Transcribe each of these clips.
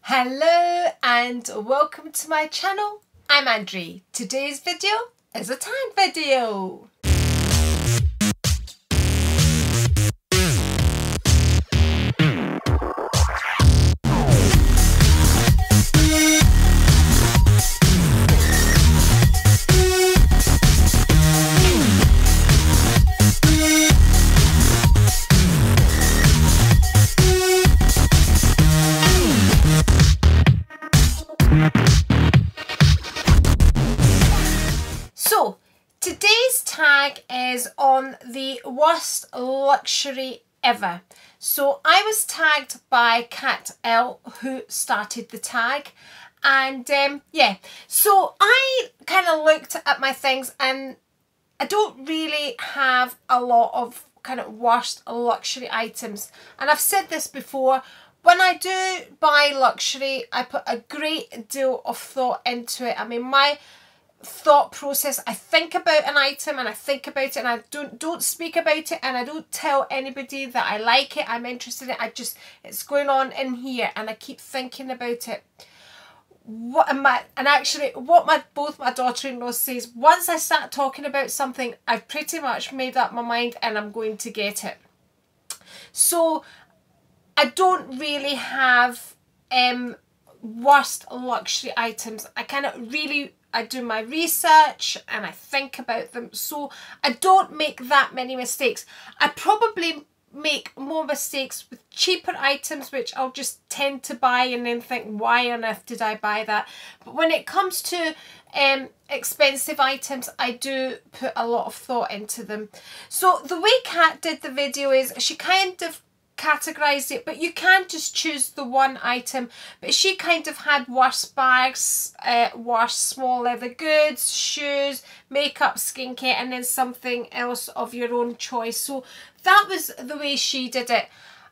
Hello and welcome to my channel. I'm Andri. Today's video is a tag video. So today's tag is on the worst luxury ever. So I was tagged by Cat L, who started the tag, and yeah, so I kind of looked at my things and I don't really have a lot of kind of worst luxury items, and I've said this before. When I do buy luxury, I put a great deal of thought into it. I mean, my thought process, I think about an item and I think about it, and I don't speak about it, and I don't tell anybody that I like it, I'm interested in it. It's going on in here and I keep thinking about it. Both my daughter-in-law says, once I start talking about something, I've pretty much made up my mind and I'm going to get it. So I don't really have worst luxury items. I do my research and I think about them, so I don't make that many mistakes. I probably make more mistakes with cheaper items, which I'll just tend to buy and then think, why on earth did I buy that? But when it comes to expensive items, I do put a lot of thought into them. So the way Kat did the video is she kind of categorized it, but you can't just choose the one item. But she kind of had worst bags, worst small leather goods, shoes, makeup, skincare, and then something else of your own choice. So that was the way she did it.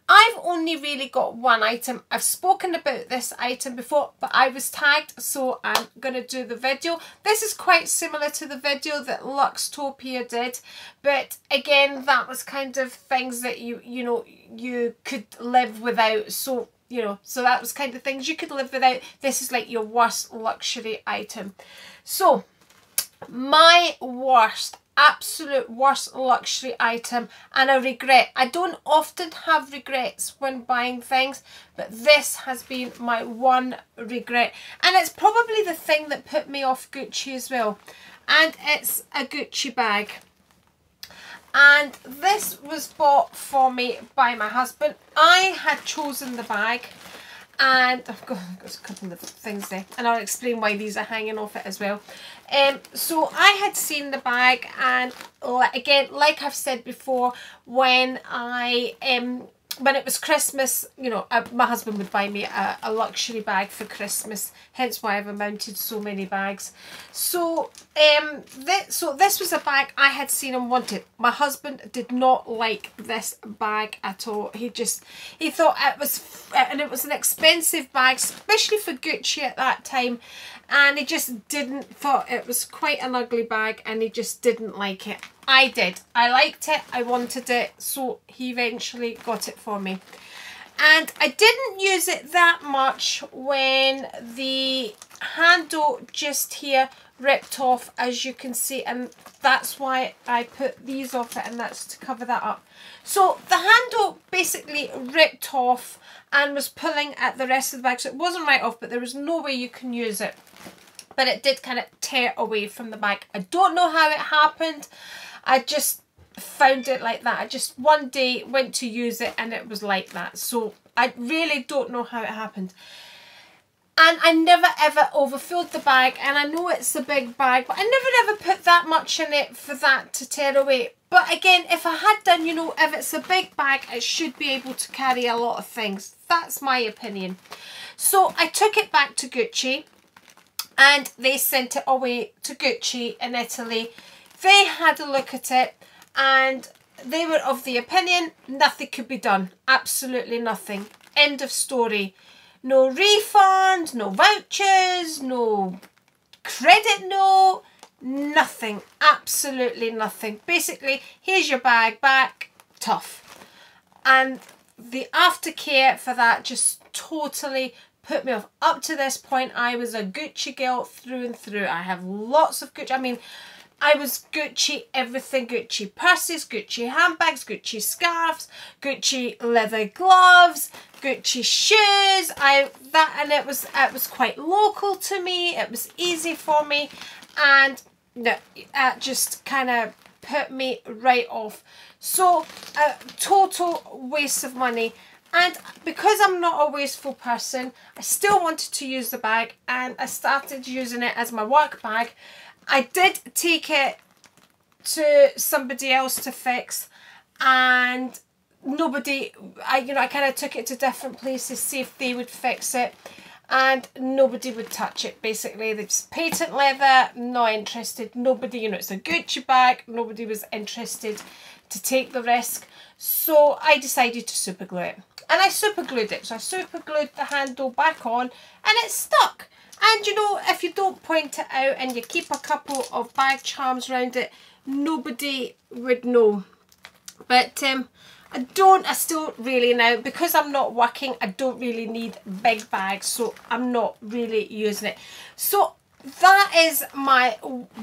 I've only really got one item. I've spoken about this item before, but I was tagged, so I'm going to do the video. This is quite similar to the video that Lux Topia did, but again, that was kind of things that you could live without. So, so that was kind of things you could live without. This is like your worst luxury item. So, my absolute worst luxury item, and a regret. I don't often have regrets when buying things, but this has been my one regret, and it's probably the thing that put me off Gucci as well, and it's a Gucci bag. And this was bought for me by my husband. I had chosen the bag, and I've got a couple of things there, and I'll explain why these are hanging off it as well. So I had seen the bag, and again, like I've said before, when it was Christmas, my husband would buy me a luxury bag for Christmas, hence why I've mounted so many bags. So this was a bag I had seen and wanted. My husband did not like this bag at all. He thought it was an expensive bag, especially for Gucci at that time, and he just thought it was quite an ugly bag, and he just didn't like it. I did. I liked it. I wanted it. So he eventually got it for me. And I didn't use it that much when the handle just here ripped off, as you can see. And that's why I put these off it, and that's to cover that up. So the handle basically ripped off and was pulling at the rest of the bag. So it wasn't right off, but there was no way you can use it. But it did kind of tear away from the bag. I don't know how it happened. I just found it like that. I just one day went to use it and it was like that. So I really don't know how it happened. And I never ever overfilled the bag. And I know it's a big bag, but I never ever put that much in it for that to tear away. But again, if I had done, if it's a big bag, it should be able to carry a lot of things. That's my opinion. So I took it back to Gucci, and they sent it away to Gucci in Italy. They had a look at it, and they were of the opinion nothing could be done. Absolutely nothing. End of story. No refund, no vouchers, no credit note, nothing. Absolutely nothing. Basically, here's your bag back, tough. And the aftercare for that just totally put me off. Up to this point, I was a Gucci girl through and through. I have lots of Gucci. I mean, I was Gucci everything. Gucci purses, Gucci handbags, Gucci scarves, Gucci leather gloves, Gucci shoes. And it was quite local to me. It was easy for me, and no, it just kind of put me right off. So a total waste of money. And because I'm not a wasteful person, I still wanted to use the bag, and I started using it as my work bag. I did take it to somebody else to fix, and nobody, I kind of took it to different places, see if they would fix it, and nobody would touch it. Basically, it's patent leather, not interested. Nobody, it's a Gucci bag, nobody was interested to take the risk. So I decided to super glue it, and I super glued it. So I super glued the handle back on, and it stuck. And if you don't point it out and you keep a couple of bag charms around it, nobody would know. But I still really now, because I'm not working, I don't really need big bags, so I'm not really using it. So that is my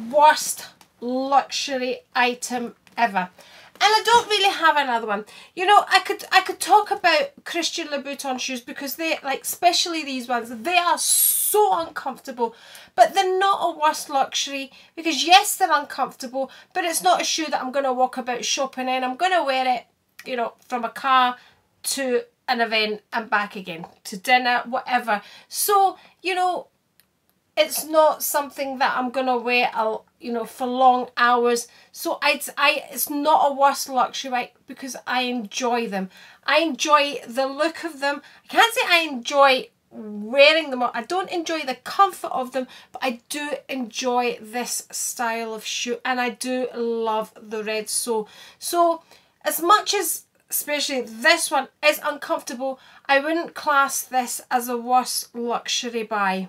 worst luxury item ever. And I don't really have another one. I could talk about Christian Louboutin shoes, because they, especially these ones, they are so uncomfortable, but they're not a worst luxury, because yes, they're uncomfortable, but it's not a shoe that I'm going to walk about shopping in. I'm going to wear it, from a car to an event and back again, to dinner, whatever. So, it's not something that I'm going to wear, for long hours. So it's not a worst luxury, right? Because I enjoy them. I enjoy the look of them. I can't say I enjoy wearing them. I don't enjoy the comfort of them, but I do enjoy this style of shoe, and I do love the red sole. So as much as, especially this one, is uncomfortable, I wouldn't class this as a worst luxury buy.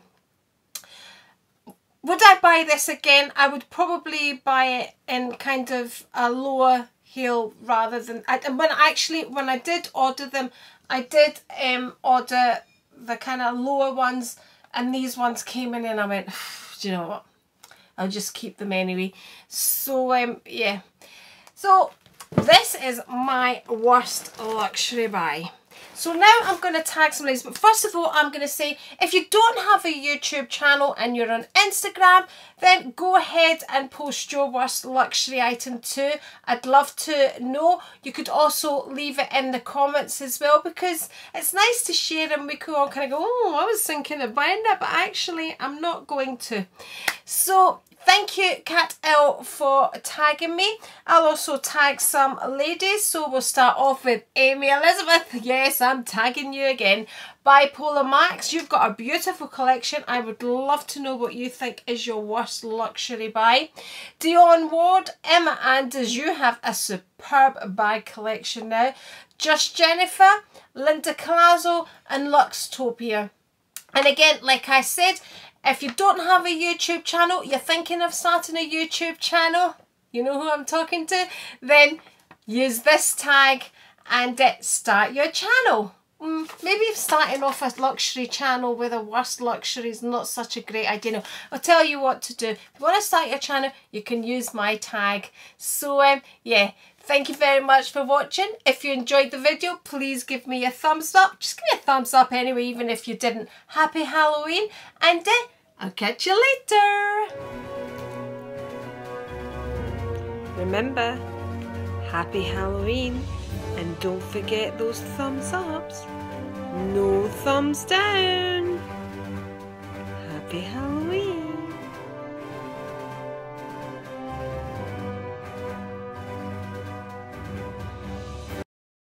Would I buy this again? I would probably buy it in kind of a lower heel rather than... When I did order them, I did order the kind of lower ones, and these ones came in, and I went, do you know what? I'll just keep them anyway. So, yeah. So, this is my worst luxury buy. So now I'm going to tag some ladies, but first of all, I'm going to say, if you don't have a YouTube channel and you're on Instagram, then go ahead and post your worst luxury item too. I'd love to know. You could also leave it in the comments as well, because it's nice to share, and we could all kind of go, oh, I was thinking of buying that, but actually I'm not going to. So thank you, Kat L, for tagging me. I'll also tag some ladies. So we'll start off with Amy Elizabeth. Yes, I'm tagging you again. Bipolar Max, you've got a beautiful collection. I would love to know what you think is your worst luxury buy. Dionne Ward, Emma Anders, you have a superb bag collection now. Just Jennifer, Linda Collazo, and Lux Topia. And again, like I said, if you don't have a YouTube channel, you're thinking of starting a YouTube channel, you know who I'm talking to, then use this tag and start your channel. Maybe starting off a luxury channel with a worst luxury is not such a great idea. No, I'll tell you what to do. If you want to start your channel, you can use my tag. So, yeah. Thank you very much for watching. If you enjoyed the video, please give me a thumbs up. Just give me a thumbs up anyway, even if you didn't. Happy Halloween, and I'll catch you later. Remember, happy Halloween, and don't forget those thumbs ups. No thumbs down. Happy Halloween.